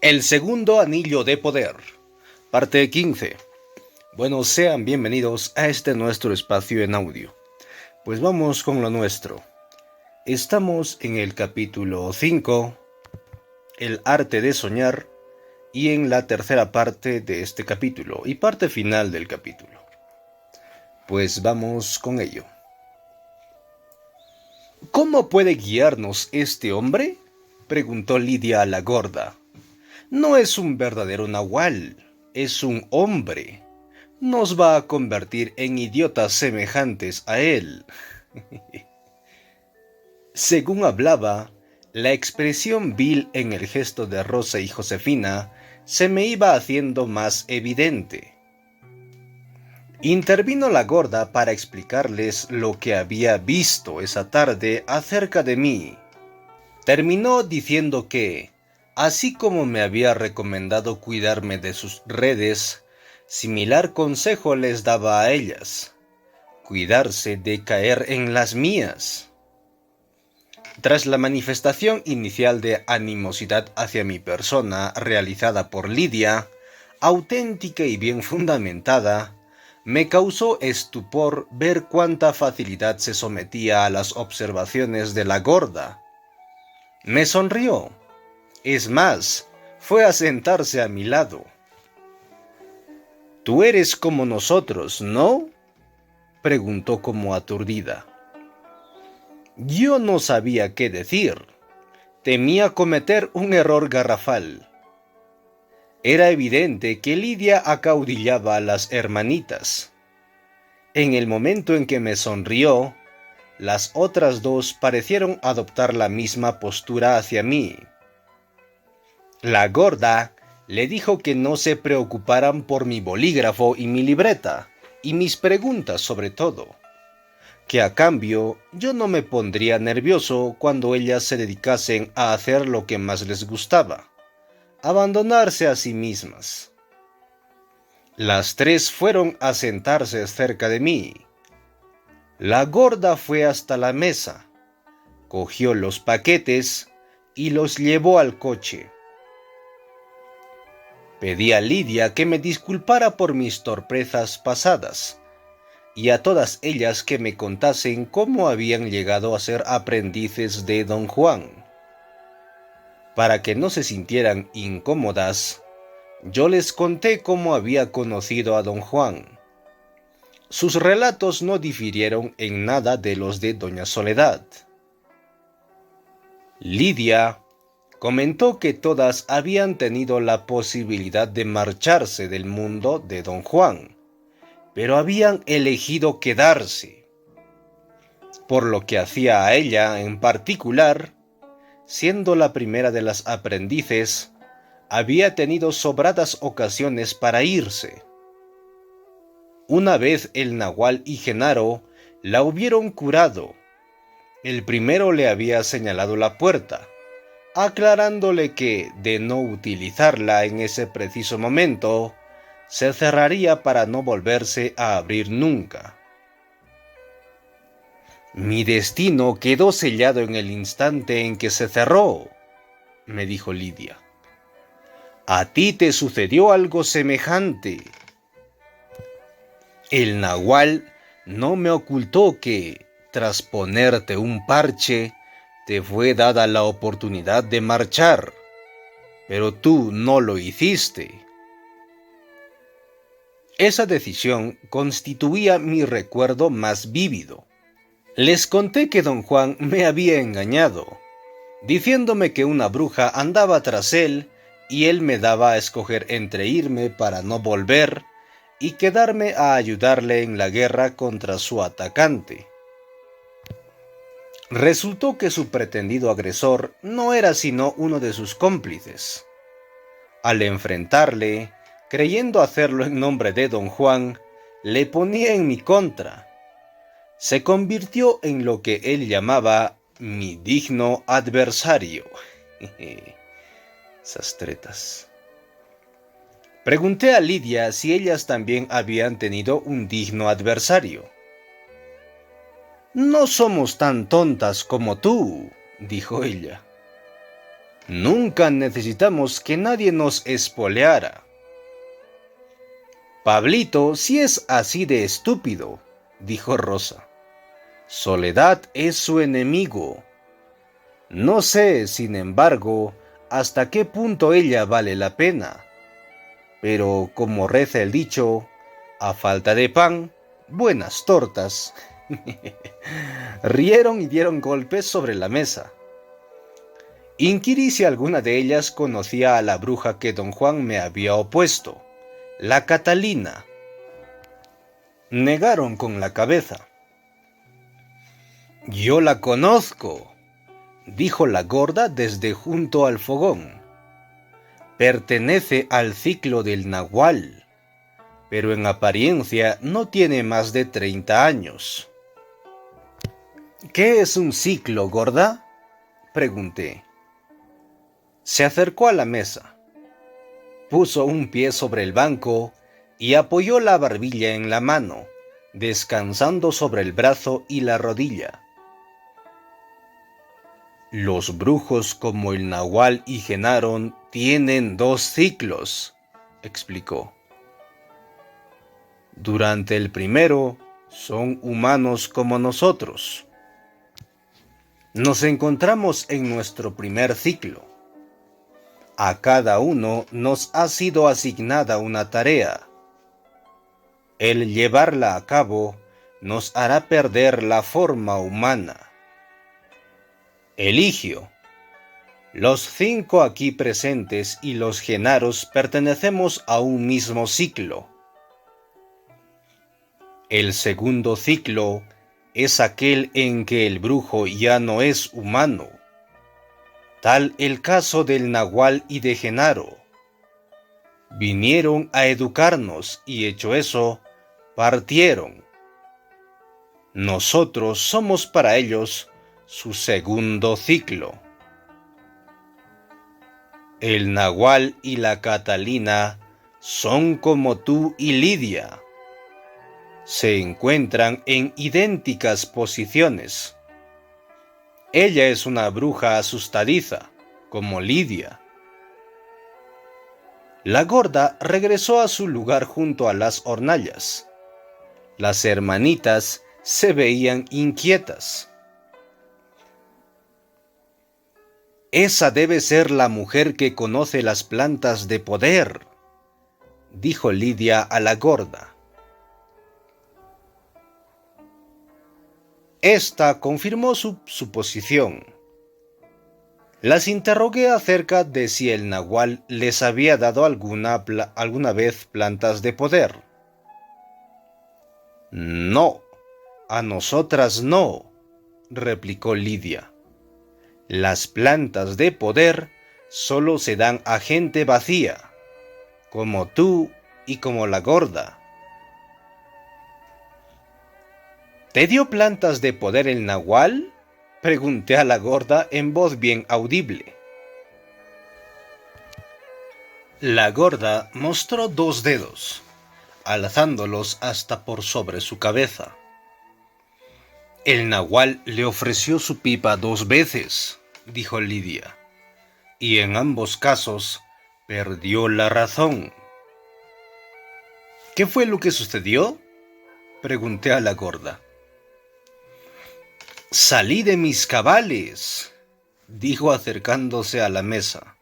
El segundo anillo de poder, parte 15. Bueno, sean bienvenidos a este nuestro espacio en audio. Pues vamos con lo nuestro. Estamos en el capítulo 5, el arte de soñar, y en la tercera parte de este capítulo y parte final del capítulo. Pues vamos con ello. ¿Cómo puede guiarnos este hombre?, preguntó Lidia a la gorda. No es un verdadero nahual, es un hombre. Nos va a convertir en idiotas semejantes a él. Según hablaba, la expresión vil en el gesto de Rosa y Josefina se me iba haciendo más evidente. Intervino la gorda para explicarles lo que había visto esa tarde acerca de mí. Terminó diciendo que, así como me había recomendado cuidarme de sus redes, similar consejo les daba a ellas: cuidarse de caer en las mías. Tras la manifestación inicial de animosidad hacia mi persona realizada por Lidia, auténtica y bien fundamentada, me causó estupor ver cuánta facilidad se sometía a las observaciones de la gorda. Me sonrió. Es más, fue a sentarse a mi lado. «Tú eres como nosotros, ¿no?», preguntó como aturdida. Yo no sabía qué decir. Temía cometer un error garrafal. Era evidente que Lidia acaudillaba a las hermanitas. En el momento en que me sonrió, las otras dos parecieron adoptar la misma postura hacia mí. La gorda le dijo que no se preocuparan por mi bolígrafo y mi libreta, y mis preguntas sobre todo, que a cambio yo no me pondría nervioso cuando ellas se dedicasen a hacer lo que más les gustaba: abandonarse a sí mismas. Las tres fueron a sentarse cerca de mí. La gorda fue hasta la mesa, cogió los paquetes y los llevó al coche. Pedí a Lidia que me disculpara por mis torpezas pasadas, y a todas ellas que me contasen cómo habían llegado a ser aprendices de don Juan. Para que no se sintieran incómodas, yo les conté cómo había conocido a don Juan. Sus relatos no difirieron en nada de los de doña Soledad. Lidia comentó que todas habían tenido la posibilidad de marcharse del mundo de don Juan, pero habían elegido quedarse. Por lo que hacía a ella en particular, siendo la primera de las aprendices, había tenido sobradas ocasiones para irse. Una vez el nahual y Genaro la hubieron curado. El primero le había señalado la puerta, aclarándole que, de no utilizarla en ese preciso momento, se cerraría para no volverse a abrir nunca. «Mi destino quedó sellado en el instante en que se cerró», me dijo Lidia. «A ti te sucedió algo semejante. El nahual no me ocultó que, tras ponerte un parche, te fue dada la oportunidad de marchar, pero tú no lo hiciste». Esa decisión constituía mi recuerdo más vívido. Les conté que don Juan me había engañado, diciéndome que una bruja andaba tras él y él me daba a escoger entre irme para no volver y quedarme a ayudarle en la guerra contra su atacante. Resultó que su pretendido agresor no era sino uno de sus cómplices. Al enfrentarle, creyendo hacerlo en nombre de don Juan, le ponía en mi contra. Se convirtió en lo que él llamaba mi digno adversario. Esas tretas. Pregunté a Lidia si ellas también habían tenido un digno adversario. «No somos tan tontas como tú», dijo ella. Nunca necesitamos que nadie nos espoleara. Pablito sí es así de estúpido, dijo Rosa. Soledad es su enemigo. No sé, sin embargo, hasta qué punto ella vale la pena. Pero como reza el dicho, a falta de pan, buenas tortas. Rieron y dieron golpes sobre la mesa. Inquirí si alguna de ellas conocía a la bruja que don Juan me había opuesto, la Catalina. Negaron con la cabeza. Yo la conozco, dijo la gorda desde junto al fogón. Pertenece al ciclo del Nahual, pero en apariencia no tiene más de 30 años. ¿Qué es un ciclo, gorda?, pregunté. Se acercó a la mesa, puso un pie sobre el banco y apoyó la barbilla en la mano, descansando sobre el brazo y la rodilla. Los brujos como el Nahual y Genaro tienen 2 ciclos, explicó. Durante el primero son humanos como nosotros. Nos encontramos en nuestro primer ciclo. A cada uno nos ha sido asignada una tarea. El llevarla a cabo nos hará perder la forma humana. Eligio. Los 5 aquí presentes y los Genaros pertenecemos a un mismo ciclo. El segundo ciclo es aquel en que el brujo ya no es humano. Tal el caso del Nahual y de Genaro. Vinieron a educarnos y hecho eso, partieron. Nosotros somos para ellos su segundo ciclo. El Nahual y la Catalina son como tú y Lidia. Se encuentran en idénticas posiciones. Ella es una bruja asustadiza, como Lidia. La gorda regresó a su lugar junto a las hornallas. Las hermanitas se veían inquietas. Esa debe ser la mujer que conoce las plantas de poder, dijo Lidia a la gorda. Esta confirmó su suposición. Las interrogué acerca de si el Nahual les había dado alguna vez plantas de poder. No, a nosotras no, replicó Lidia. Las plantas de poder solo se dan a gente vacía, como tú y como la gorda. ¿Te dio plantas de poder el Nahual?, pregunté a la gorda en voz bien audible. La gorda mostró 2 dedos, alzándolos hasta por sobre su cabeza. El Nahual le ofreció su pipa 2 veces, dijo Lidia, y en ambos casos perdió la razón. ¿Qué fue lo que sucedió?, pregunté a la gorda. Salí de mis cabales, dijo acercándose a la mesa.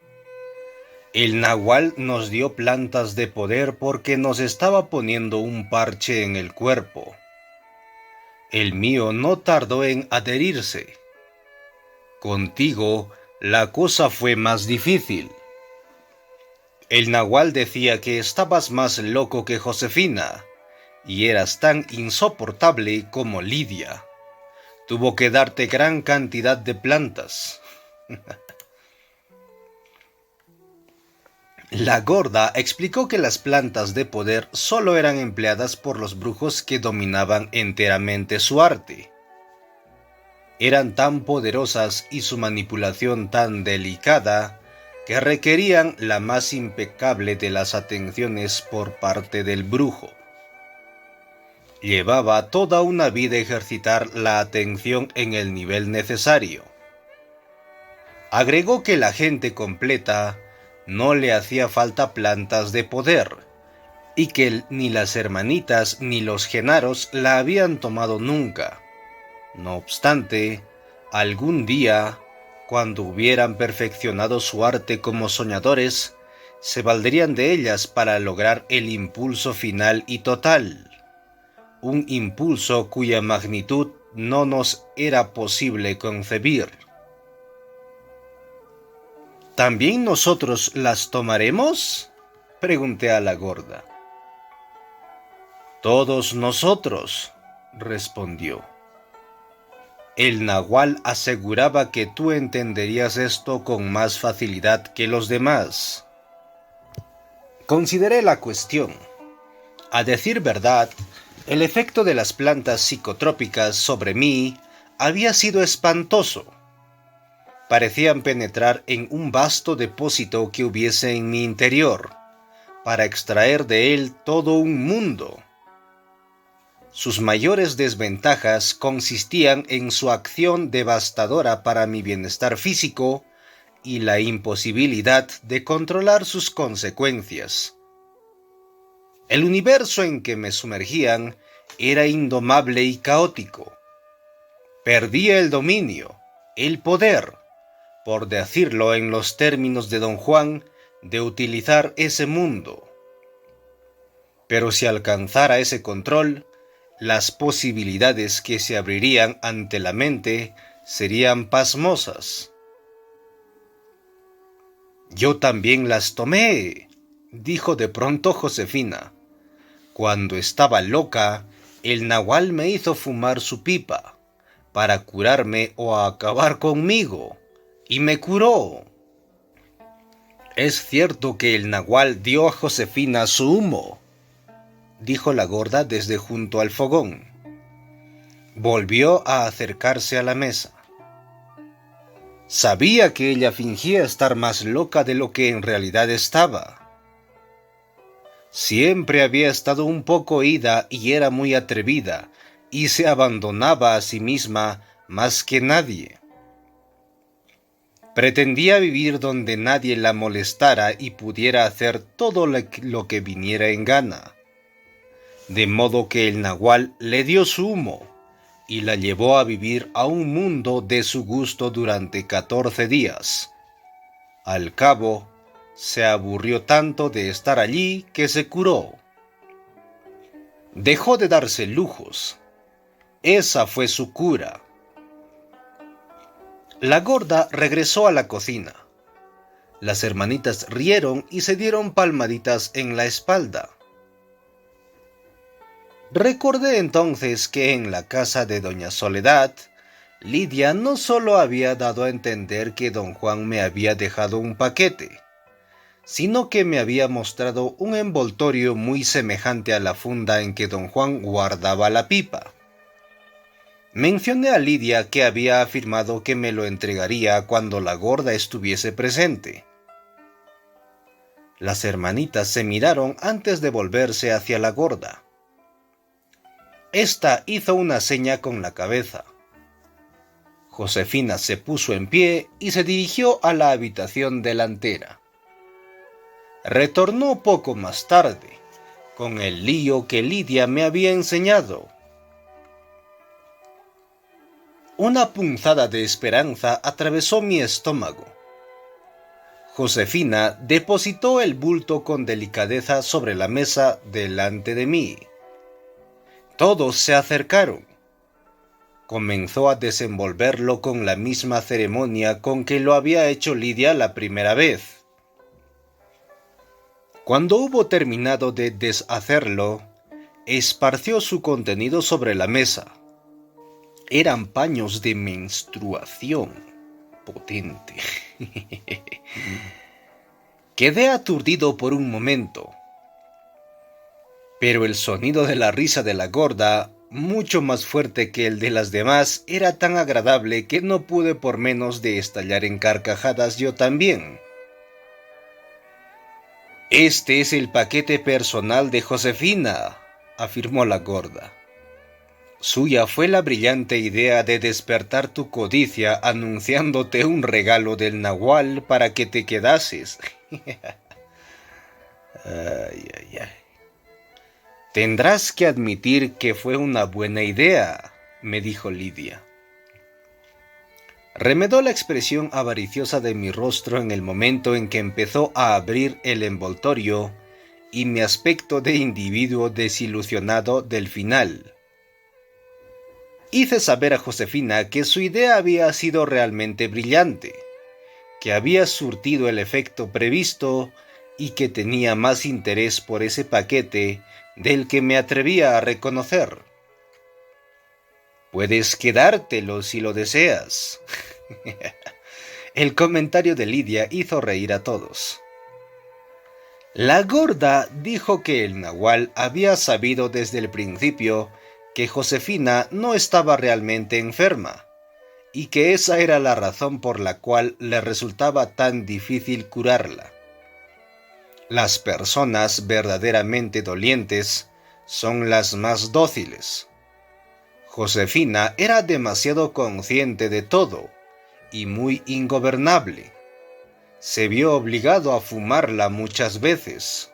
El Nahual nos dio plantas de poder porque nos estaba poniendo un parche en el cuerpo. El mío no tardó en adherirse. Contigo la cosa fue más difícil. El Nahual decía que estabas más loco que Josefina y eras tan insoportable como Lidia. Tuvo que darte gran cantidad de plantas. La gorda explicó que las plantas de poder solo eran empleadas por los brujos que dominaban enteramente su arte. Eran tan poderosas y su manipulación tan delicada que requerían la más impecable de las atenciones por parte del brujo. Llevaba toda una vida ejercitar la atención en el nivel necesario. Agregó que la gente completa no le hacía falta plantas de poder, y que ni las hermanitas ni los genaros la habían tomado nunca. No obstante, algún día, cuando hubieran perfeccionado su arte como soñadores, se valdrían de ellas para lograr el impulso final y total, un impulso cuya magnitud no nos era posible concebir. ¿También nosotros las tomaremos?, pregunté a la gorda. Todos nosotros, respondió. El nahual aseguraba que tú entenderías esto con más facilidad que los demás. Consideré la cuestión. A decir verdad, el efecto de las plantas psicotrópicas sobre mí había sido espantoso. Parecían penetrar en un vasto depósito que hubiese en mi interior, para extraer de él todo un mundo. Sus mayores desventajas consistían en su acción devastadora para mi bienestar físico y la imposibilidad de controlar sus consecuencias. El universo en que me sumergían era indomable y caótico. Perdía el dominio, el poder, por decirlo en los términos de Don Juan, de utilizar ese mundo. Pero si alcanzara ese control, las posibilidades que se abrirían ante la mente serían pasmosas. Yo también las tomé, dijo de pronto Josefina. Cuando estaba loca, el nahual me hizo fumar su pipa, para curarme o acabar conmigo, y me curó. Es cierto que el nahual dio a Josefina su humo, dijo la gorda desde junto al fogón. Volvió a acercarse a la mesa. Sabía que ella fingía estar más loca de lo que en realidad estaba. Siempre había estado un poco ida y era muy atrevida, y se abandonaba a sí misma más que nadie. Pretendía vivir donde nadie la molestara y pudiera hacer todo lo que viniera en gana. De modo que el nahual le dio su humo y la llevó a vivir a un mundo de su gusto durante 14 días. Al cabo, se aburrió tanto de estar allí que se curó. Dejó de darse lujos. Esa fue su cura. La gorda regresó a la cocina. Las hermanitas rieron y se dieron palmaditas en la espalda. Recordé entonces que en la casa de doña Soledad, Lidia no solo había dado a entender que don Juan me había dejado un paquete, sino que me había mostrado un envoltorio muy semejante a la funda en que don Juan guardaba la pipa. Mencioné a Lidia que había afirmado que me lo entregaría cuando la gorda estuviese presente. Las hermanitas se miraron antes de volverse hacia la gorda. Esta hizo una seña con la cabeza. Josefina se puso en pie y se dirigió a la habitación delantera. Retornó poco más tarde, con el lío que Lidia me había enseñado. Una punzada de esperanza atravesó mi estómago. Josefina depositó el bulto con delicadeza sobre la mesa delante de mí. Todos se acercaron. Comenzó a desenvolverlo con la misma ceremonia con que lo había hecho Lidia la primera vez. Cuando hubo terminado de deshacerlo, esparció su contenido sobre la mesa. Eran paños de menstruación. Potente. Quedé aturdido por un momento. Pero el sonido de la risa de la gorda, mucho más fuerte que el de las demás, era tan agradable que no pude por menos de estallar en carcajadas yo también. «Este es el paquete personal de Josefina», afirmó la gorda. Suya fue la brillante idea de despertar tu codicia anunciándote un regalo del nahual para que te quedases. Ay, ay, ay. Tendrás que admitir que fue una buena idea, me dijo Lidia. Remedó la expresión avariciosa de mi rostro en el momento en que empezó a abrir el envoltorio y mi aspecto de individuo desilusionado del final. Hice saber a Josefina que su idea había sido realmente brillante, que había surtido el efecto previsto y que tenía más interés por ese paquete del que me atrevía a reconocer. Puedes quedártelo si lo deseas. El comentario de Lidia hizo reír a todos. La gorda dijo que el nahual había sabido desde el principio que Josefina no estaba realmente enferma, y que esa era la razón por la cual le resultaba tan difícil curarla. Las personas verdaderamente dolientes son las más dóciles. Josefina era demasiado consciente de todo y muy ingobernable. Se vio obligado a fumarla muchas veces.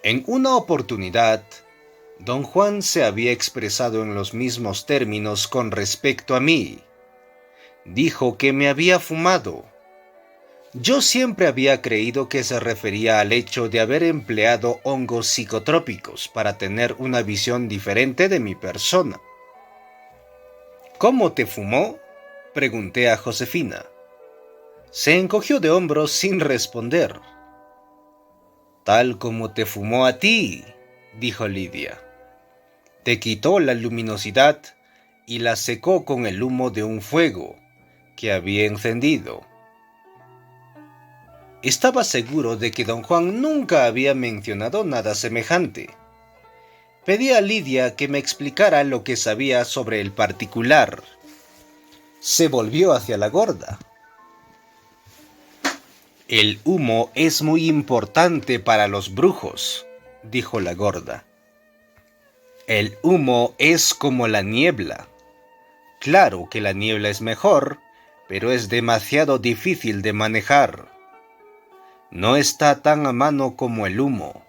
En una oportunidad, don Juan se había expresado en los mismos términos con respecto a mí. Dijo que me había fumado. Yo siempre había creído que se refería al hecho de haber empleado hongos psicotrópicos para tener una visión diferente de mi persona. ¿Cómo te fumó?, pregunté a Josefina. Se encogió de hombros sin responder. Tal como te fumó a ti, dijo Lidia. Te quitó la luminosidad y la secó con el humo de un fuego que había encendido. Estaba seguro de que don Juan nunca había mencionado nada semejante. Pedí a Lidia que me explicara lo que sabía sobre el particular. Se volvió hacia la gorda. El humo es muy importante para los brujos, dijo la gorda. El humo es como la niebla. Claro que la niebla es mejor, pero es demasiado difícil de manejar. No está tan a mano como el humo.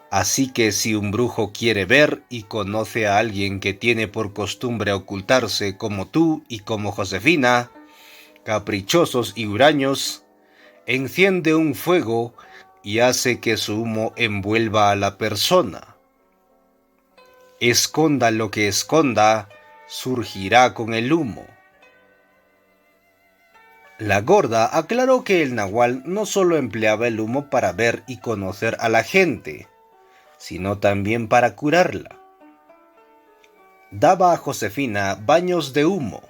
Así que si un brujo quiere ver y conoce a alguien que tiene por costumbre ocultarse como tú y como Josefina, caprichosos y huraños, enciende un fuego y hace que su humo envuelva a la persona. Esconda lo que esconda, surgirá con el humo. La gorda aclaró que el nahual no solo empleaba el humo para ver y conocer a la gente, sino también para curarla. Daba a Josefina baños de humo.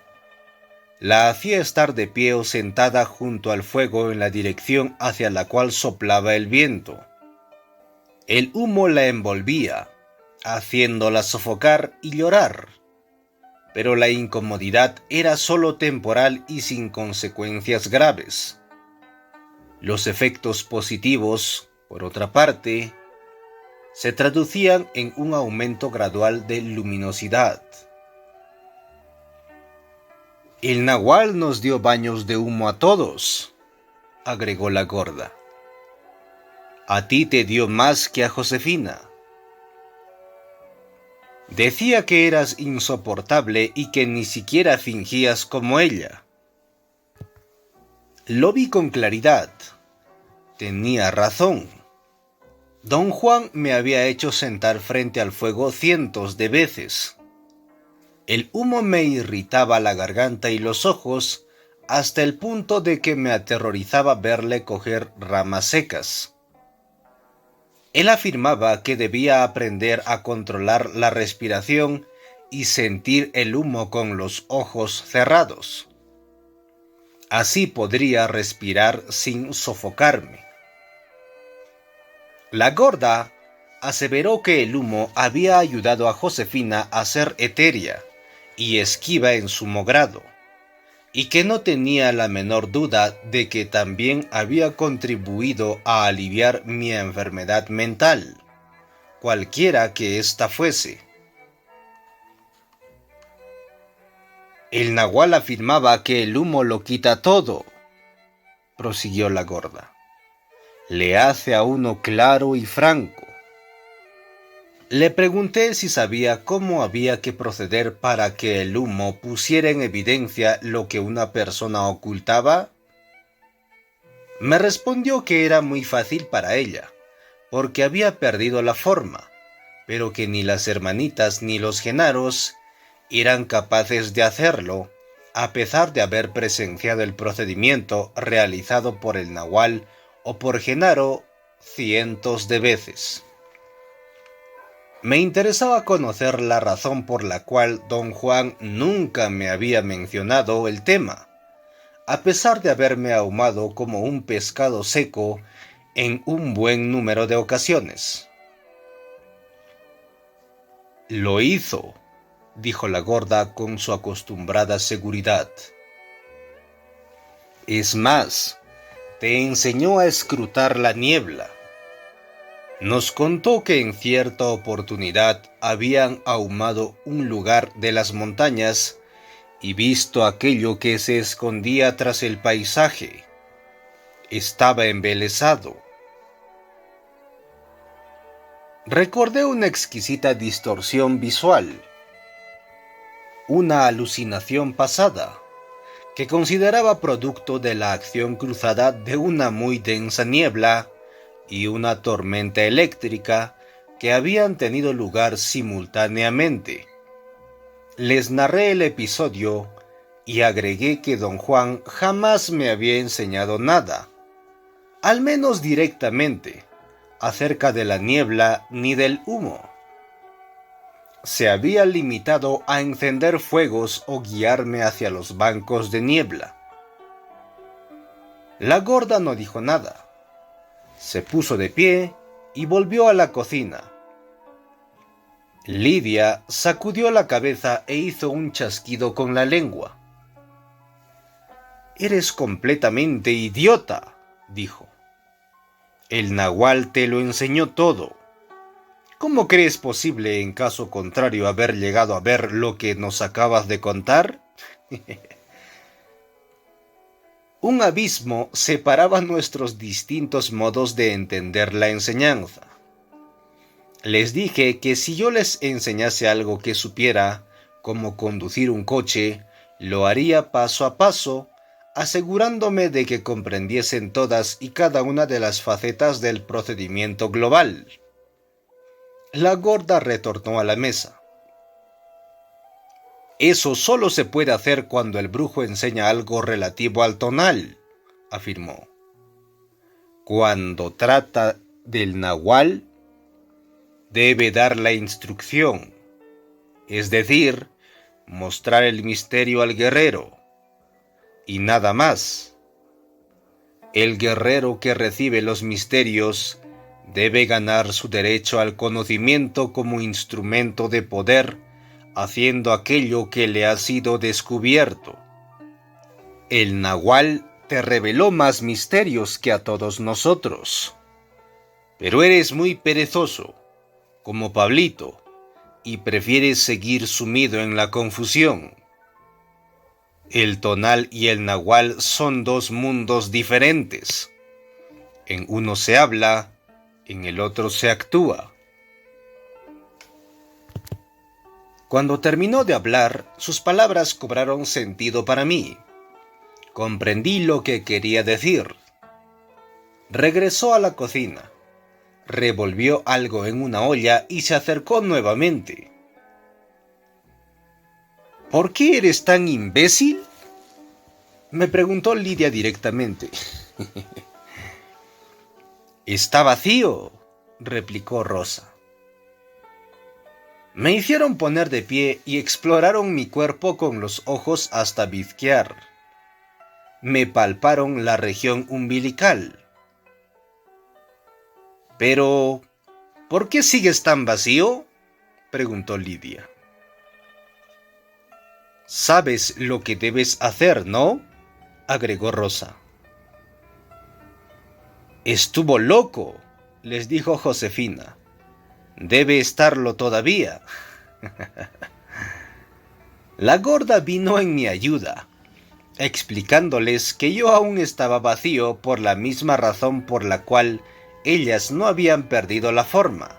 La hacía estar de pie o sentada junto al fuego en la dirección hacia la cual soplaba el viento. El humo la envolvía, haciéndola sofocar y llorar. Pero la incomodidad era solo temporal y sin consecuencias graves. Los efectos positivos, por otra parte, se traducían en un aumento gradual de luminosidad. El nahual nos dio baños de humo a todos, agregó la gorda. A ti te dio más que a Josefina. Decía que eras insoportable y que ni siquiera fingías como ella. Lo vi con claridad. Tenía razón. Don Juan me había hecho sentar frente al fuego cientos de veces. El humo me irritaba la garganta y los ojos hasta el punto de que me aterrorizaba verle coger ramas secas. Él afirmaba que debía aprender a controlar la respiración y sentir el humo con los ojos cerrados. Así podría respirar sin sofocarme. La gorda aseveró que el humo había ayudado a Josefina a ser etérea y esquiva en sumo grado, y que no tenía la menor duda de que también había contribuido a aliviar mi enfermedad mental, cualquiera que ésta fuese. El nahual afirmaba que el humo lo quita todo, prosiguió la gorda. Le hace a uno claro y franco. Le pregunté si sabía cómo había que proceder para que el humo pusiera en evidencia lo que una persona ocultaba. Me respondió que era muy fácil para ella, porque había perdido la forma, pero que ni las hermanitas ni los Genaros eran capaces de hacerlo, a pesar de haber presenciado el procedimiento realizado por el nahual o por Genaro cientos de veces. Me interesaba conocer la razón por la cual don Juan nunca me había mencionado el tema, a pesar de haberme ahumado como un pescado seco en un buen número de ocasiones. Lo hizo, dijo la gorda con su acostumbrada seguridad. Es más, te enseñó a escrutar la niebla. Nos contó que en cierta oportunidad habían ahumado un lugar de las montañas y visto aquello que se escondía tras el paisaje. Estaba embelesado. Recordé una exquisita distorsión visual, una alucinación pasada, que consideraba producto de la acción cruzada de una muy densa niebla y una tormenta eléctrica que habían tenido lugar simultáneamente. Les narré el episodio y agregué que don Juan jamás me había enseñado nada, al menos directamente, acerca de la niebla ni del humo. Se había limitado a encender fuegos o guiarme hacia los bancos de niebla. La gorda no dijo nada. Se puso de pie y volvió a la cocina. Lidia sacudió la cabeza e hizo un chasquido con la lengua. «Eres completamente idiota», dijo. «El nahual te lo enseñó todo. ¿Cómo crees posible, en caso contrario, haber llegado a ver lo que nos acabas de contar?» Un abismo separaba nuestros distintos modos de entender la enseñanza. Les dije que si yo les enseñase algo que supiera, como conducir un coche, lo haría paso a paso, asegurándome de que comprendiesen todas y cada una de las facetas del procedimiento global. La gorda retornó a la mesa. «Eso solo se puede hacer cuando el brujo enseña algo relativo al tonal», afirmó. «Cuando trata del nahual, debe dar la instrucción, es decir, mostrar el misterio al guerrero, y nada más. El guerrero que recibe los misterios debe ganar su derecho al conocimiento como instrumento de poder, haciendo aquello que le ha sido descubierto. El nahual te reveló más misterios que a todos nosotros, pero eres muy perezoso, como Pablito, y prefieres seguir sumido en la confusión. El tonal y el nahual son dos mundos diferentes. En uno se habla, en el otro se actúa». Cuando terminó de hablar, sus palabras cobraron sentido para mí. Comprendí lo que quería decir. Regresó a la cocina, revolvió algo en una olla y se acercó nuevamente. «¿Por qué eres tan imbécil?», me preguntó Lidia directamente. «Está vacío», replicó Rosa. Me hicieron poner de pie y exploraron mi cuerpo con los ojos hasta bizquear. Me palparon la región umbilical. «Pero, ¿por qué sigues tan vacío?», preguntó Lidia. «Sabes lo que debes hacer, ¿no?», agregó Rosa. «Estuvo loco», les dijo Josefina. Debe estarlo todavía. La gorda vino en mi ayuda, explicándoles que yo aún estaba vacío por la misma razón por la cual ellas no habían perdido la forma.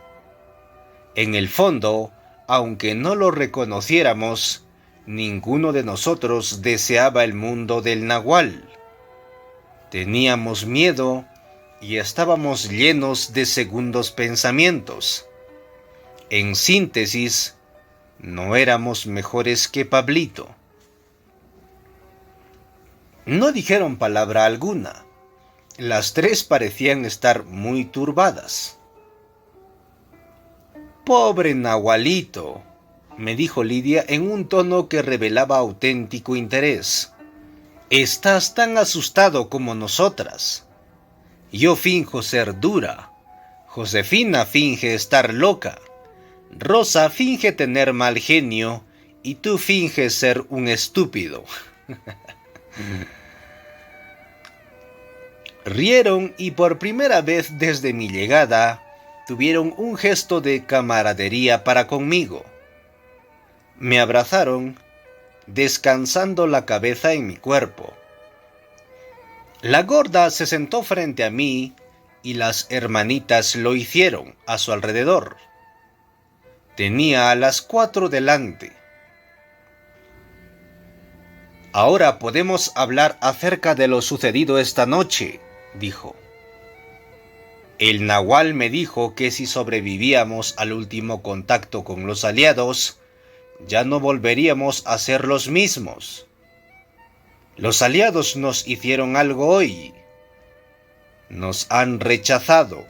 En el fondo, aunque no lo reconociéramos, ninguno de nosotros deseaba el mundo del nahual. Teníamos miedo y estábamos llenos de segundos pensamientos. En síntesis, no éramos mejores que Pablito. No dijeron palabra alguna. Las tres parecían estar muy turbadas. «Pobre nahualito», me dijo Lidia en un tono que revelaba auténtico interés. «Estás tan asustado como nosotras. Yo finjo ser dura. Josefina finge estar loca. Rosa finge tener mal genio y tú finges ser un estúpido». Rieron y por primera vez desde mi llegada tuvieron un gesto de camaradería para conmigo. Me abrazaron, descansando la cabeza en mi cuerpo. La gorda se sentó frente a mí y las hermanitas lo hicieron a su alrededor. Tenía a las 4 delante. «Ahora podemos hablar acerca de lo sucedido esta noche», dijo. «El nahual me dijo que si sobrevivíamos al último contacto con los aliados, ya no volveríamos a ser los mismos. Los aliados nos hicieron algo hoy. Nos han rechazado».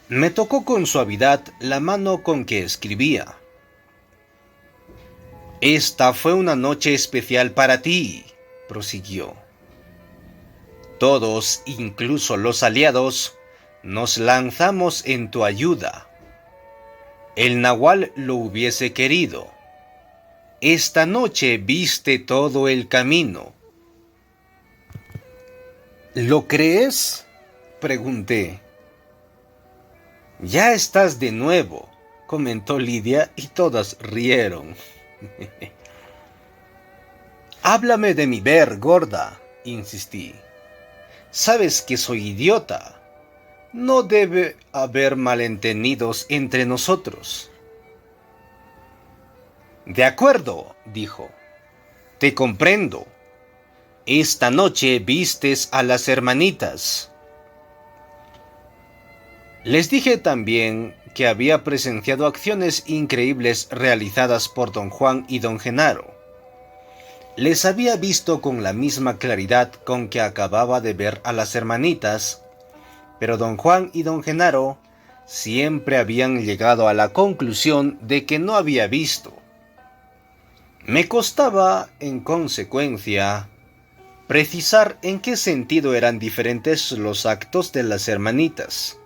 Me tocó con suavidad la mano con que escribía. «Esta fue una noche especial para ti», prosiguió. «Todos, incluso los aliados, nos lanzamos en tu ayuda. El nahual lo hubiese querido. Esta noche viste todo el camino». «¿Lo crees?», pregunté. «Ya estás de nuevo», comentó Lidia y todas rieron. «Háblame de mi ver, gorda», insistí. «Sabes que soy idiota. No debe haber malentendidos entre nosotros». «De acuerdo», dijo. «Te comprendo. Esta noche vistes a las hermanitas». Les dije también que había presenciado acciones increíbles realizadas por don Juan y don Genaro. Les había visto con la misma claridad con que acababa de ver a las hermanitas, pero don Juan y don Genaro siempre habían llegado a la conclusión de que no había visto. Me costaba, en consecuencia, precisar en qué sentido eran diferentes los actos de las hermanitas.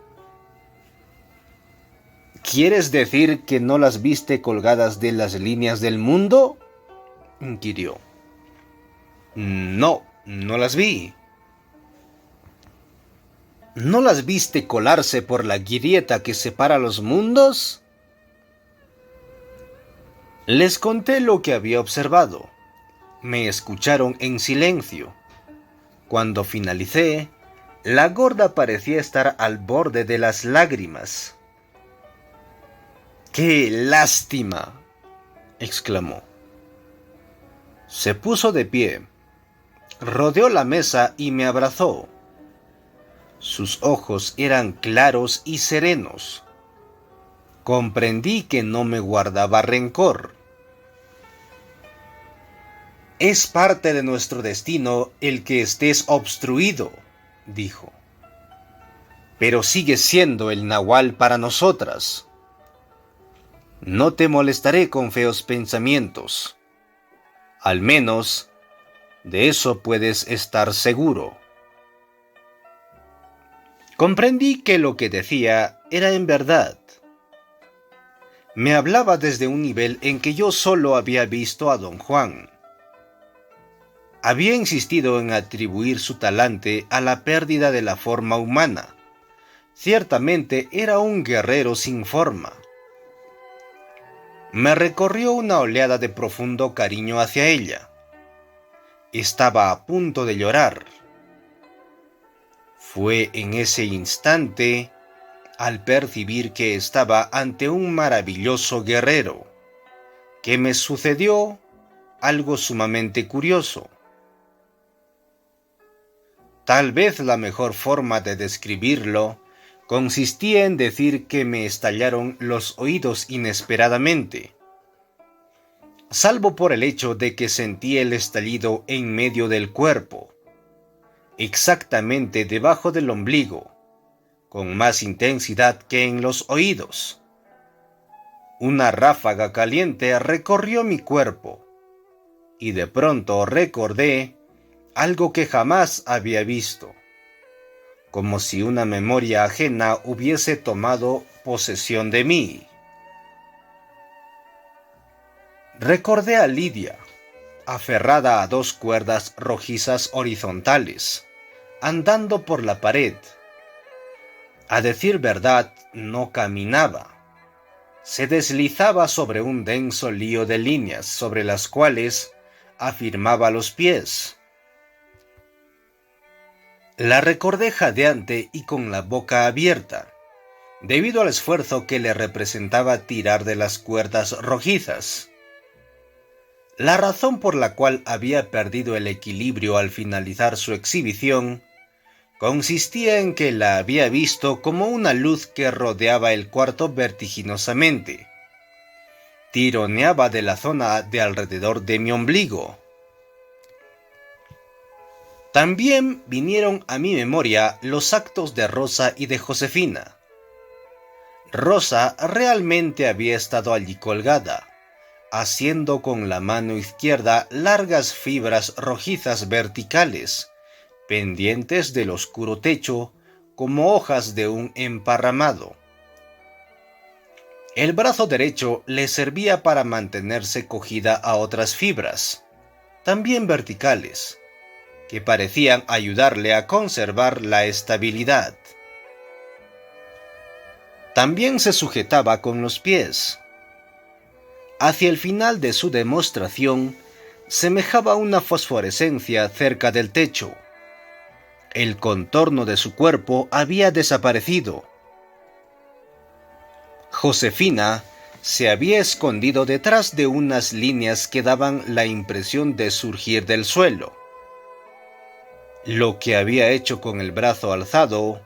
«¿Quieres decir que no las viste colgadas de las líneas del mundo?», inquirió. «No, no las vi». «¿No las viste colarse por la grieta que separa los mundos?». Les conté lo que había observado. Me escucharon en silencio. Cuando finalicé, la gorda parecía estar al borde de las lágrimas. «¡Qué lástima!», exclamó. Se puso de pie, rodeó la mesa y me abrazó. Sus ojos eran claros y serenos. Comprendí que no me guardaba rencor. «Es parte de nuestro destino el que estés obstruido», dijo. «Pero sigues siendo el nahual para nosotras. No te molestaré con feos pensamientos. Al menos, de eso puedes estar seguro». Comprendí que lo que decía era en verdad. Me hablaba desde un nivel en que yo solo había visto a don Juan. Había insistido en atribuir su talante a la pérdida de la forma humana, Ciertamente era un guerrero sin forma. Me recorrió una oleada de profundo cariño hacia ella. Estaba a punto de llorar. Fue en ese instante, al percibir que estaba ante un maravilloso guerrero, que me sucedió algo sumamente curioso. Tal vez la mejor forma de describirlo consistía en decir que me estallaron los oídos inesperadamente, salvo por el hecho de que sentí el estallido en medio del cuerpo, exactamente debajo del ombligo, con más intensidad que en los oídos. Una ráfaga caliente recorrió mi cuerpo, y de pronto recordé algo que jamás había visto, como si una memoria ajena hubiese tomado posesión de mí. Recordé a Lidia, aferrada a 2 cuerdas rojizas horizontales, andando por la pared. A decir verdad, no caminaba. Se deslizaba sobre un denso lío de líneas sobre las cuales afirmaba los pies. La recordé jadeante y con la boca abierta, debido al esfuerzo que le representaba tirar de las cuerdas rojizas. La razón por la cual había perdido el equilibrio al finalizar su exhibición consistía en que la había visto como una luz que rodeaba el cuarto vertiginosamente. Tironeaba de la zona de alrededor de mi ombligo. También vinieron a mi memoria los actos de Rosa y de Josefina. Rosa realmente había estado allí colgada, haciendo con la mano izquierda largas fibras rojizas verticales, pendientes del oscuro techo como hojas de un emparramado. El brazo derecho le servía para mantenerse cogida a otras fibras, también verticales, que parecían ayudarle a conservar la estabilidad. También se sujetaba con los pies. Hacia el final de su demostración, semejaba una fosforescencia cerca del techo. El contorno de su cuerpo había desaparecido. Josefina se había escondido detrás de unas líneas que daban la impresión de surgir del suelo. Lo que había hecho con el brazo alzado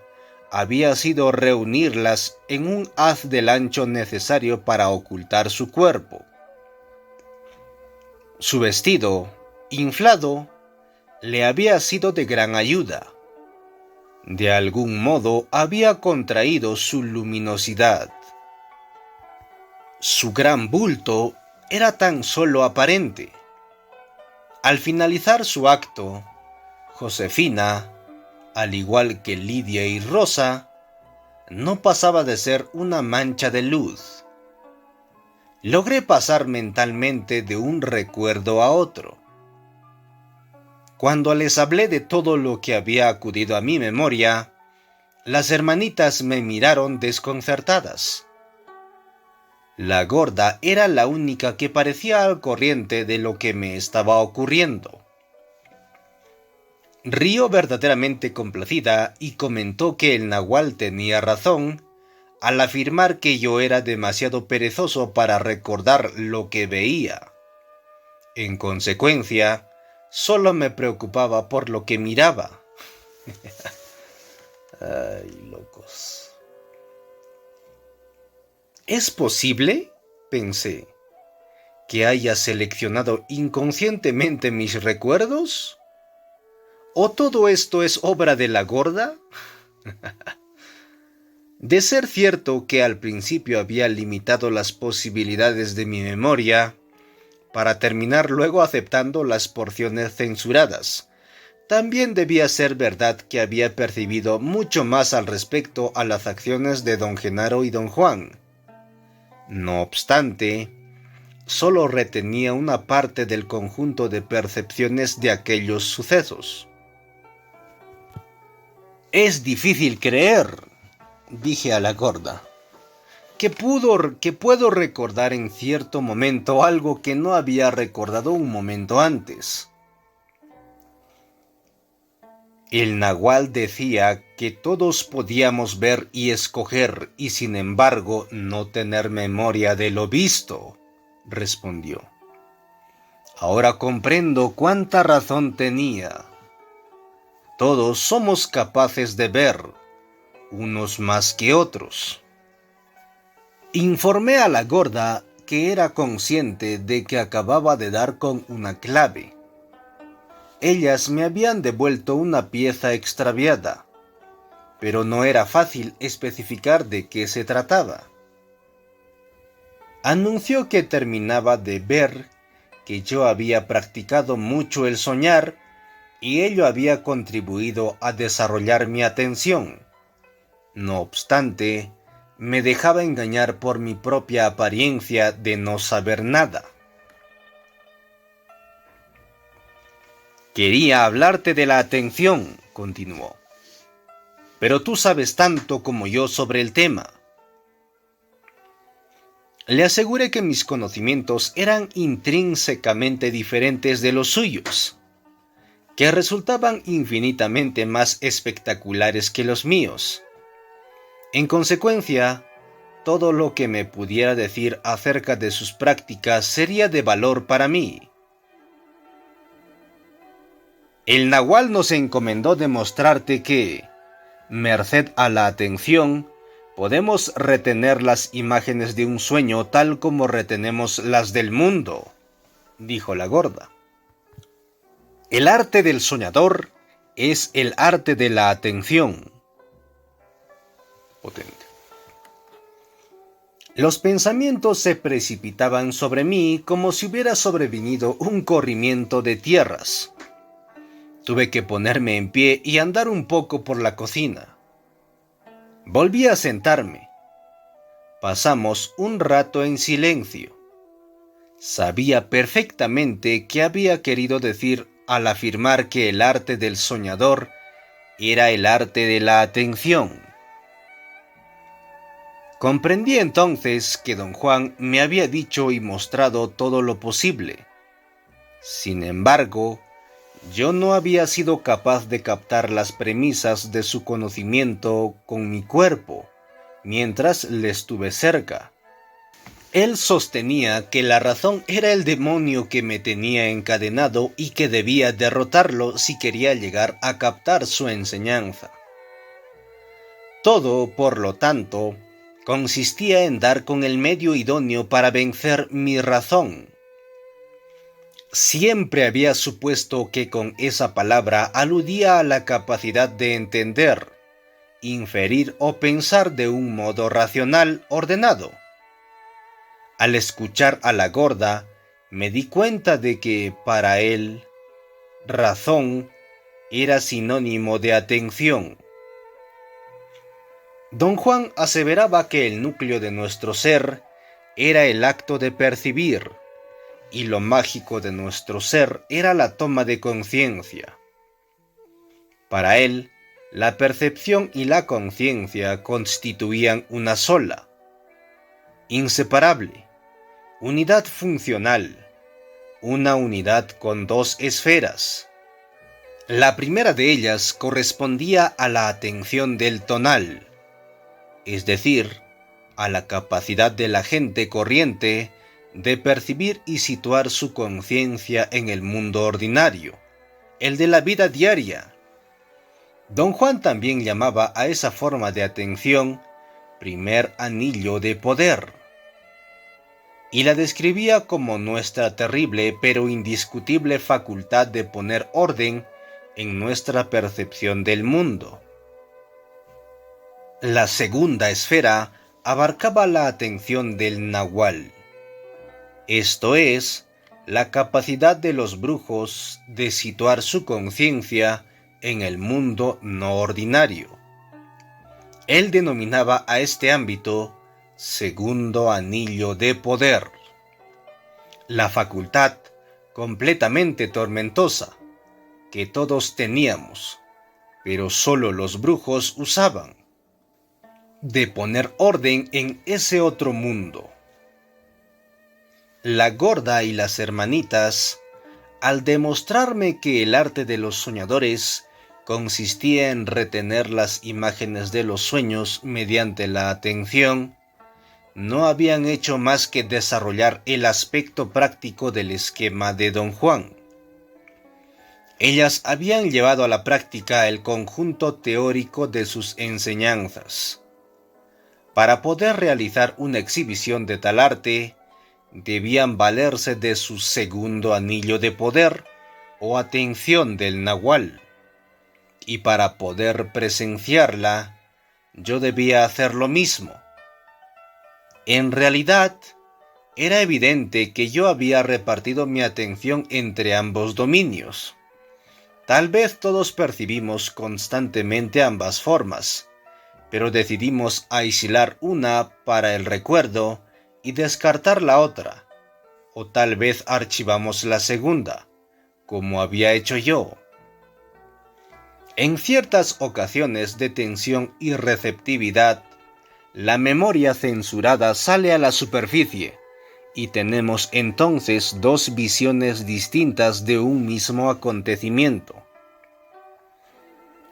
había sido reunirlas en un haz del ancho necesario para ocultar su cuerpo. Su vestido, inflado, le había sido de gran ayuda. De algún modo había contraído su luminosidad. Su gran bulto era tan solo aparente. Al finalizar su acto, Josefina, al igual que Lidia y Rosa, no pasaba de ser una mancha de luz. Logré pasar mentalmente de un recuerdo a otro. Cuando les hablé de todo lo que había acudido a mi memoria, las hermanitas me miraron desconcertadas. La gorda era la única que parecía al corriente de lo que me estaba ocurriendo. Rió verdaderamente complacida y comentó que el nahual tenía razón al afirmar que yo era demasiado perezoso para recordar lo que veía. En consecuencia, solo me preocupaba por lo que miraba. Ay, locos. ¿Es posible, pensé, que haya seleccionado inconscientemente mis recuerdos? ¿O todo esto es obra de la gorda? De ser cierto que al principio había limitado las posibilidades de mi memoria, para terminar luego aceptando las porciones censuradas, también debía ser verdad que había percibido mucho más al respecto a las acciones de don Genaro y don Juan. No obstante, solo retenía una parte del conjunto de percepciones de aquellos sucesos. Es difícil creer, dije a la gorda, que puedo recordar en cierto momento algo que no había recordado un momento antes. El nahual decía que todos podíamos ver y escoger y sin embargo no tener memoria de lo visto, respondió. Ahora comprendo cuánta razón tenía. Todos somos capaces de ver, unos más que otros. Informé a la gorda que era consciente de que acababa de dar con una clave. Ellas me habían devuelto una pieza extraviada, pero no era fácil especificar de qué se trataba. Anunció que terminaba de ver que yo había practicado mucho el soñar y ello había contribuido a desarrollar mi atención. No obstante, me dejaba engañar por mi propia apariencia de no saber nada. Quería hablarte de la atención, continuó. Pero tú sabes tanto como yo sobre el tema. Le aseguré que mis conocimientos eran intrínsecamente diferentes de los suyos, que resultaban infinitamente más espectaculares que los míos. En consecuencia, todo lo que me pudiera decir acerca de sus prácticas sería de valor para mí. El nahual nos encomendó demostrarte que, merced a la atención, podemos retener las imágenes de un sueño tal como retenemos las del mundo, dijo la gorda. El arte del soñador es el arte de la atención. Potente. Los pensamientos se precipitaban sobre mí como si hubiera sobrevenido un corrimiento de tierras. Tuve que ponerme en pie y andar un poco por la cocina. Volví a sentarme. Pasamos un rato en silencio. Sabía perfectamente qué había querido decir al afirmar que el arte del soñador era el arte de la atención. Comprendí entonces que don Juan me había dicho y mostrado todo lo posible. Sin embargo, yo no había sido capaz de captar las premisas de su conocimiento con mi cuerpo, mientras le estuve cerca. Él sostenía que la razón era el demonio que me tenía encadenado y que debía derrotarlo si quería llegar a captar su enseñanza. Todo, por lo tanto, consistía en dar con el medio idóneo para vencer mi razón. Siempre había supuesto que con esa palabra aludía a la capacidad de entender, inferir o pensar de un modo racional ordenado. Al escuchar a la gorda, me di cuenta de que, para él, razón era sinónimo de atención. Don Juan aseveraba que el núcleo de nuestro ser era el acto de percibir, y lo mágico de nuestro ser era la toma de conciencia. Para él, la percepción y la conciencia constituían una sola, inseparable, unidad funcional, una unidad con dos esferas. La primera de ellas correspondía a la atención del tonal, es decir, a la capacidad de la gente corriente de percibir y situar su conciencia en el mundo ordinario, el de la vida diaria. Don Juan también llamaba a esa forma de atención primer anillo de poder, y la describía como nuestra terrible pero indiscutible facultad de poner orden en nuestra percepción del mundo. La segunda esfera abarcaba la atención del nahual, esto es, la capacidad de los brujos de situar su conciencia en el mundo no ordinario. Él denominaba a este ámbito segundo anillo de poder, la facultad completamente tormentosa que todos teníamos, pero solo los brujos usaban. de poner orden en ese otro mundo. La gorda y las hermanitas, al demostrarme que el arte de los soñadores consistía en retener las imágenes de los sueños mediante la atención, no habían hecho más que desarrollar el aspecto práctico del esquema de Don Juan. Ellas habían llevado a la práctica el conjunto teórico de sus enseñanzas. Para poder realizar una exhibición de tal arte, debían valerse de su segundo anillo de poder o atención del nahual. Y para poder presenciarla, yo debía hacer lo mismo. En realidad, era evidente que yo había repartido mi atención entre ambos dominios. Tal vez todos percibimos constantemente ambas formas, pero decidimos aislar una para el recuerdo y descartar la otra, o tal vez archivamos la segunda, como había hecho yo. En ciertas ocasiones de tensión y receptividad, la memoria censurada sale a la superficie y tenemos entonces dos visiones distintas de un mismo acontecimiento.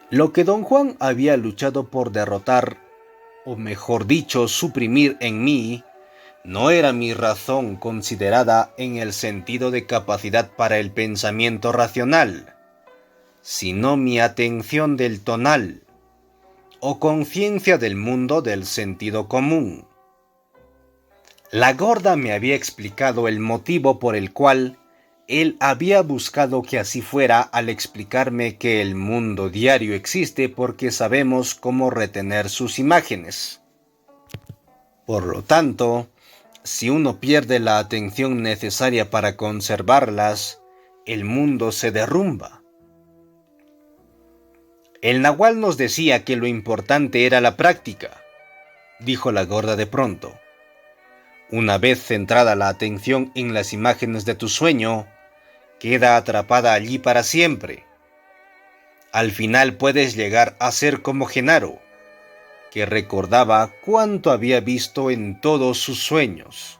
Lo que Don Juan había luchado por derrotar, o mejor dicho, suprimir en mí, no era mi razón considerada en el sentido de capacidad para el pensamiento racional, sino mi atención del tonal, o conciencia del mundo del sentido común. La gorda me había explicado el motivo por el cual él había buscado que así fuera al explicarme que el mundo diario existe porque sabemos cómo retener sus imágenes. Por lo tanto, si uno pierde la atención necesaria para conservarlas, el mundo se derrumba. El nahual nos decía que lo importante era la práctica, dijo la gorda de pronto. Una vez centrada la atención en las imágenes de tu sueño, queda atrapada allí para siempre. Al final puedes llegar a ser como Genaro, que recordaba cuánto había visto en todos sus sueños.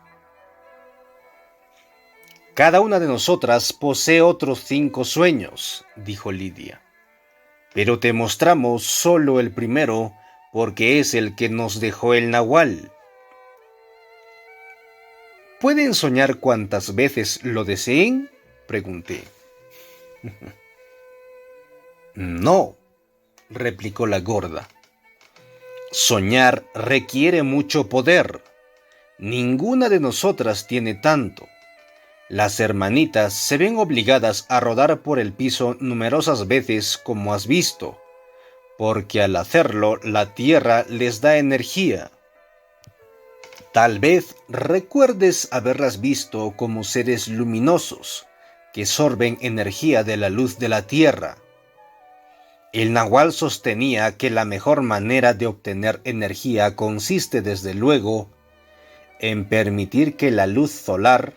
Cada una de nosotras posee otros 5 sueños, dijo Lidia. Pero te mostramos solo el primero porque es el que nos dejó el nahual. ¿Pueden soñar cuantas veces lo deseen?, pregunté. No, replicó la gorda. Soñar requiere mucho poder. Ninguna de nosotras tiene tanto. Las hermanitas se ven obligadas a rodar por el piso numerosas veces como has visto, porque al hacerlo la tierra les da energía. Tal vez recuerdes haberlas visto como seres luminosos que sorben energía de la luz de la tierra. El nahual sostenía que la mejor manera de obtener energía consiste desde luego en permitir que la luz solar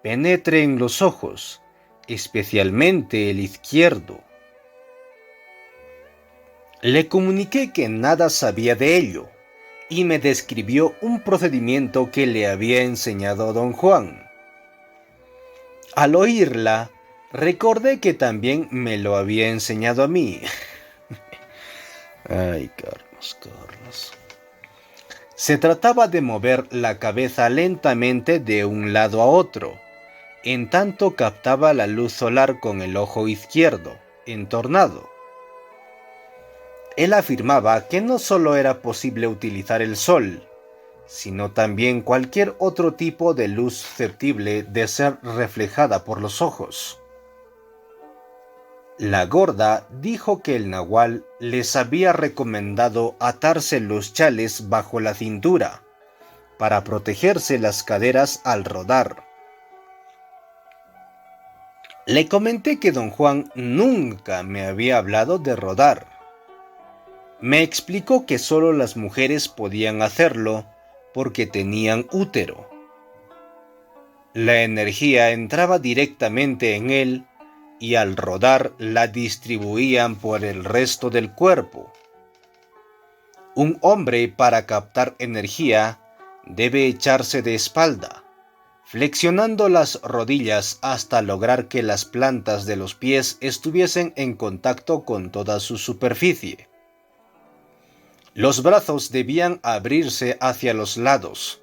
penetre en los ojos, especialmente el izquierdo. Le comuniqué que nada sabía de ello y me describió un procedimiento que le había enseñado Don Juan. Al oírla, recordé que también me lo había enseñado a mí. Ay, Carlos. Se trataba de mover la cabeza lentamente de un lado a otro, en tanto captaba la luz solar con el ojo izquierdo, entornado. Él afirmaba que no solo era posible utilizar el sol, sino también cualquier otro tipo de luz susceptible de ser reflejada por los ojos. La gorda dijo que el nahual les había recomendado atarse los chales bajo la cintura para protegerse las caderas al rodar. Le comenté que Don Juan nunca me había hablado de rodar. Me explicó que solo las mujeres podían hacerlo porque tenían útero. La energía entraba directamente en él y al rodar la distribuían por el resto del cuerpo. Un hombre, para captar energía, debe echarse de espalda, flexionando las rodillas hasta lograr que las plantas de los pies estuviesen en contacto con toda su superficie. Los brazos debían abrirse hacia los lados,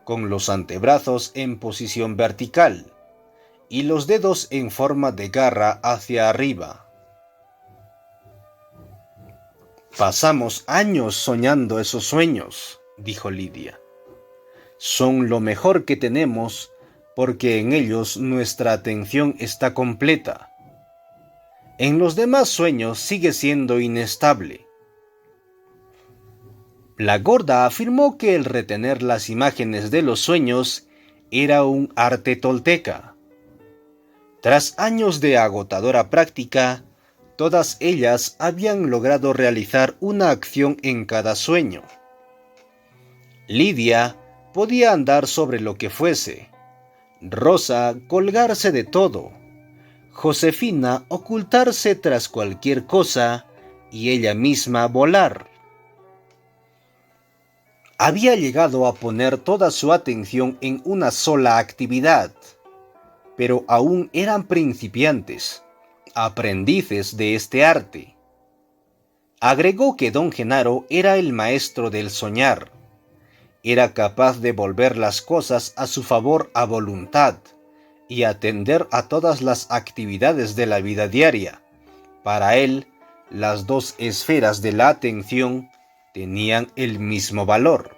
con los antebrazos en posición vertical y los dedos en forma de garra hacia arriba. Pasamos años soñando esos sueños, dijo Lidia. Son lo mejor que tenemos porque en ellos nuestra atención está completa. En los demás sueños sigue siendo inestable. La gorda afirmó que el retener las imágenes de los sueños era un arte tolteca. Tras años de agotadora práctica, todas ellas habían logrado realizar una acción en cada sueño. Lidia podía andar sobre lo que fuese, Rosa colgarse de todo, Josefina ocultarse tras cualquier cosa y ella misma volar. Había llegado a poner toda su atención en una sola actividad, pero aún eran principiantes, aprendices de este arte. Agregó que don Genaro era el maestro del soñar. Era capaz de volver las cosas a su favor a voluntad y atender a todas las actividades de la vida diaria. Para él, las dos esferas de la atención tenían el mismo valor.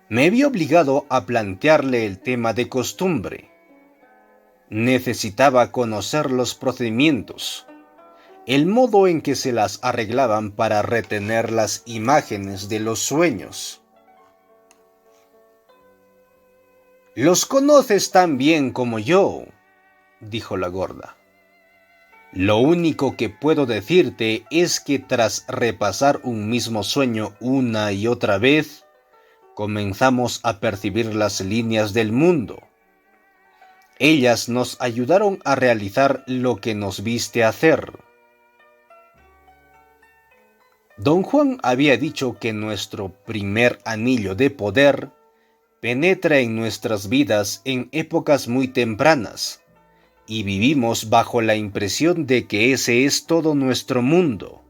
Me vi obligado a plantearle el tema de costumbre. Necesitaba conocer los procedimientos, el modo en que se las arreglaban para retener las imágenes de los sueños. «Los conoces tan bien como yo», dijo la gorda. «Lo único que puedo decirte es que tras repasar un mismo sueño una y otra vez, comenzamos a percibir las líneas del mundo. Ellas nos ayudaron a realizar lo que nos viste hacer». Don Juan había dicho que nuestro primer anillo de poder penetra en nuestras vidas en épocas muy tempranas, y vivimos bajo la impresión de que ese es todo nuestro mundo.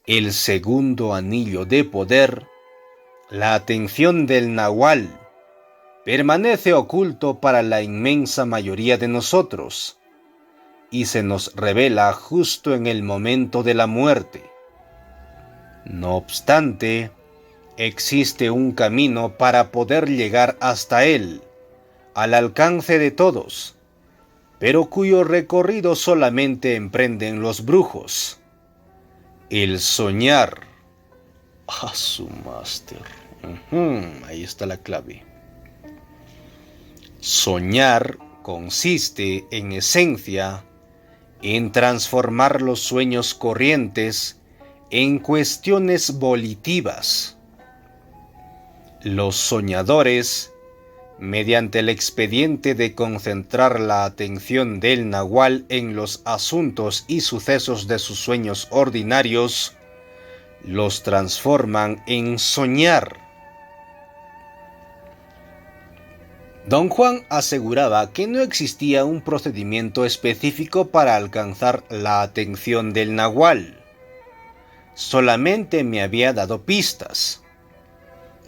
El segundo anillo de poder, la atención del nahual, permanece oculto para la inmensa mayoría de nosotros, y se nos revela justo en el momento de la muerte. No obstante, existe un camino para poder llegar hasta él, al alcance de todos, pero cuyo recorrido solamente emprenden los brujos. El soñar. ¡Ah, su máster! Ahí está la clave. Soñar consiste, en esencia, en transformar los sueños corrientes en cuestiones volitivas. Los soñadores, mediante el expediente de concentrar la atención del nahual en los asuntos y sucesos de sus sueños ordinarios, los transforman en soñar. Don Juan aseguraba que no existía un procedimiento específico para alcanzar la atención del nahual. Solamente me había dado pistas.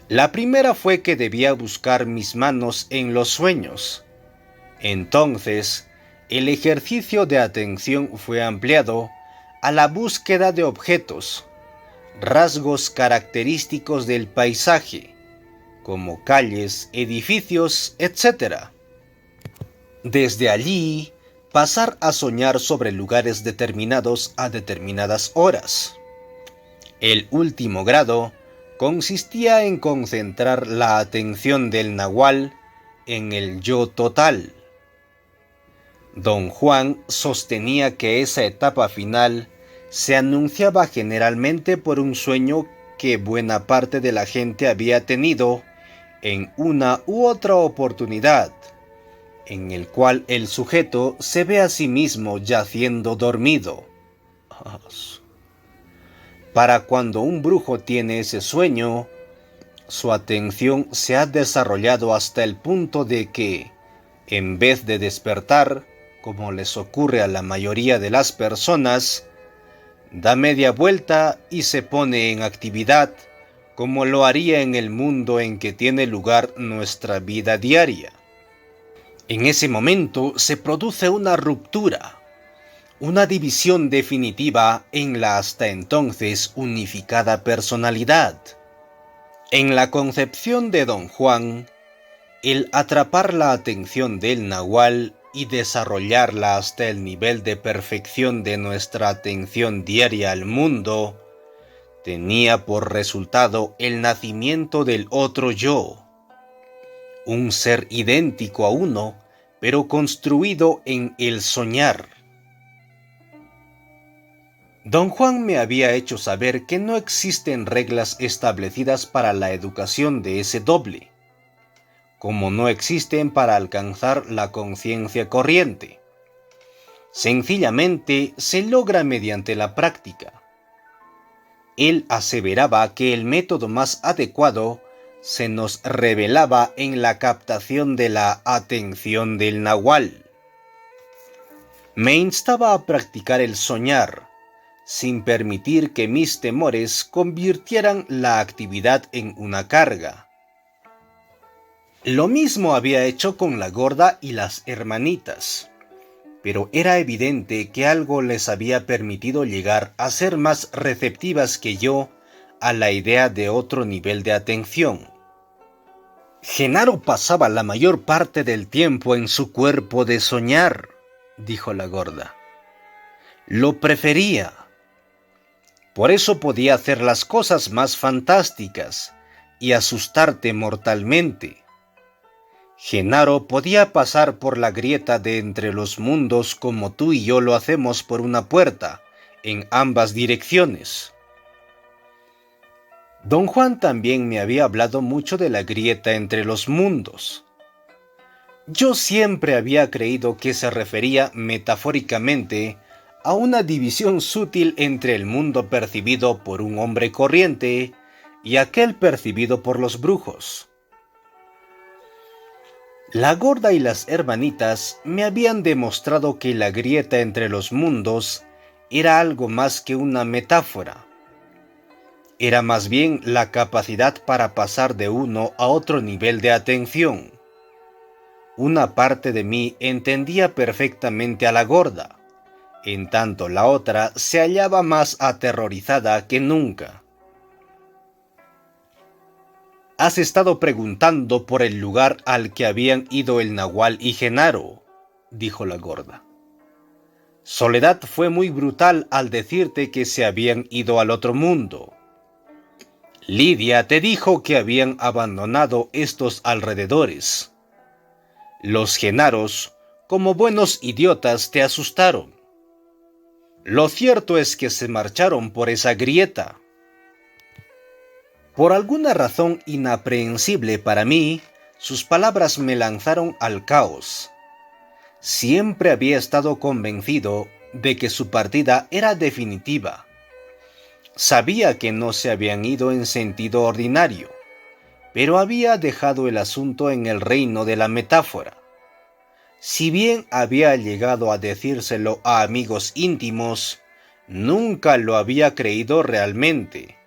La primera fue que debía buscar mis manos en los sueños. Entonces, el ejercicio de atención fue ampliado a la búsqueda de objetos, rasgos característicos del paisaje, como calles, edificios, etc. Desde allí, pasar a soñar sobre lugares determinados a determinadas horas. El último grado consistía en concentrar la atención del nahual en el yo total. Don Juan sostenía que esa etapa final se anunciaba generalmente por un sueño que buena parte de la gente había tenido en una u otra oportunidad, en el cual el sujeto se ve a sí mismo yaciendo dormido. para cuando un brujo tiene ese sueño, su atención se ha desarrollado hasta el punto de que, en vez de despertar, como les ocurre a la mayoría de las personas, da media vuelta y se pone en actividad, como lo haría en el mundo en que tiene lugar nuestra vida diaria. En ese momento se produce una ruptura, una división definitiva en la hasta entonces unificada personalidad. En la concepción de Don Juan, el atrapar la atención del nahual y desarrollarla hasta el nivel de perfección de nuestra atención diaria al mundo, tenía por resultado el nacimiento del otro yo, un ser idéntico a uno, pero construido en el soñar. Don Juan me había hecho saber que no existen reglas establecidas para la educación de ese doble, como no existen para alcanzar la conciencia corriente. Sencillamente se logra mediante la práctica. Él aseveraba que el método más adecuado se nos revelaba en la captación de la atención del nahual. Me instaba a practicar el soñar, sin permitir que mis temores convirtieran la actividad en una carga. Lo mismo había hecho con la gorda y las hermanitas, pero era evidente que algo les había permitido llegar a ser más receptivas que yo a la idea de otro nivel de atención. Genaro pasaba la mayor parte del tiempo en su cuerpo de soñar, dijo la gorda. Lo prefería. Por eso podía hacer las cosas más fantásticas y asustarte mortalmente. Genaro podía pasar por la grieta de entre los mundos como tú y yo lo hacemos por una puerta, en ambas direcciones. Don Juan también me había hablado mucho de la grieta entre los mundos. Yo siempre había creído que se refería metafóricamente a una división sutil entre el mundo percibido por un hombre corriente y aquel percibido por los brujos. La gorda y las hermanitas me habían demostrado que la grieta entre los mundos era algo más que una metáfora. Era más bien la capacidad para pasar de uno a otro nivel de atención. Una parte de mí entendía perfectamente a la gorda, en tanto la otra se hallaba más aterrorizada que nunca. «Has estado preguntando por el lugar al que habían ido el nahual y Genaro», dijo la gorda. «Soledad fue muy brutal al decirte que se habían ido al otro mundo. Lidia te dijo que habían abandonado estos alrededores. Los Genaros, como buenos idiotas, te asustaron. Lo cierto es que se marcharon por esa grieta». Por alguna razón inaprehensible para mí, sus palabras me lanzaron al caos. Siempre había estado convencido de que su partida era definitiva. Sabía que no se habían ido en sentido ordinario, pero había dejado el asunto en el reino de la metáfora. Si bien había llegado a decírselo a amigos íntimos, nunca lo había creído realmente.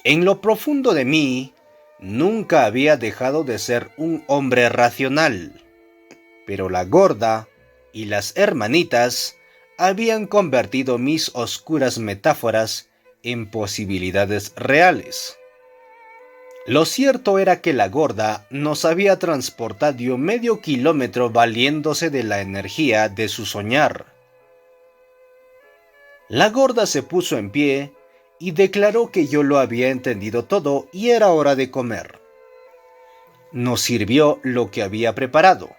En lo profundo de mí, nunca había dejado de ser un hombre racional, pero la gorda y las hermanitas habían convertido mis oscuras metáforas en posibilidades reales. Lo cierto era que la gorda nos había transportado medio kilómetro valiéndose de la energía de su soñar. La gorda se puso en pie y declaró que yo lo había entendido todo y era hora de comer. Nos sirvió lo que había preparado.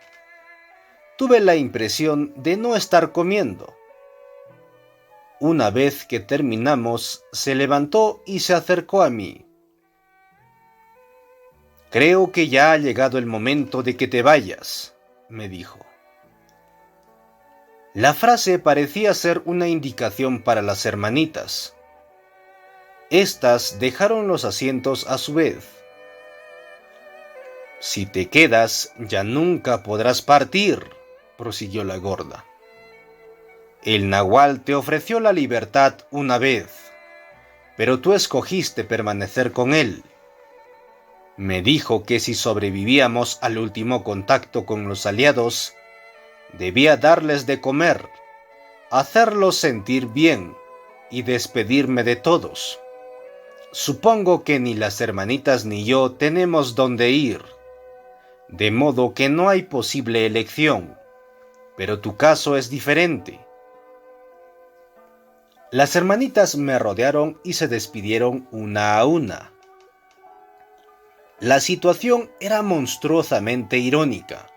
Tuve la impresión de no estar comiendo. Una vez que terminamos, se levantó y se acercó a mí. «Creo que ya ha llegado el momento de que te vayas», me dijo. La frase parecía ser una indicación para las hermanitas. Estas dejaron los asientos a su vez. «Si te quedas, ya nunca podrás partir», prosiguió la gorda. «El nahual te ofreció la libertad una vez, pero tú escogiste permanecer con él. Me dijo que si sobrevivíamos al último contacto con los aliados, debía darles de comer, hacerlos sentir bien y despedirme de todos. Supongo que ni las hermanitas ni yo tenemos dónde ir, de modo que no hay posible elección, pero tu caso es diferente». Las hermanitas me rodearon y se despidieron una a una. La situación era monstruosamente irónica.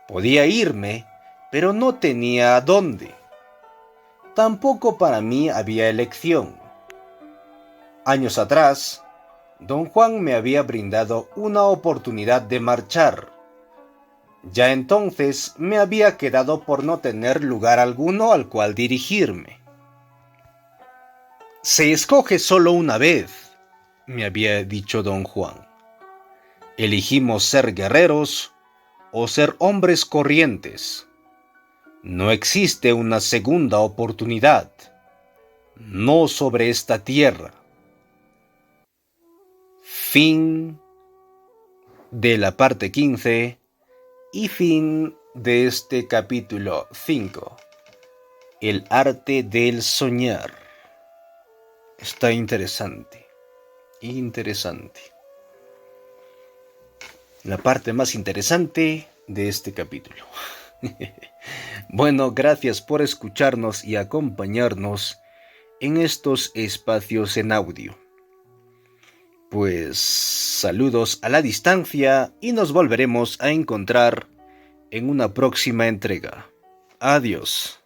Podía irme, pero no tenía a dónde. Tampoco para mí había elección. Años atrás, don Juan me había brindado una oportunidad de marchar. Ya entonces me había quedado por no tener lugar alguno al cual dirigirme. «Se escoge solo una vez», me había dicho don Juan. «Elegimos ser guerreros o ser hombres corrientes. No existe una segunda oportunidad, no sobre esta tierra». Fin de la parte 15 y fin de este capítulo 5. El arte del soñar. Está interesante. La parte más interesante de este capítulo. Bueno, gracias por escucharnos y acompañarnos en estos espacios en audio. Pues saludos a la distancia y nos volveremos a encontrar en una próxima entrega. Adiós.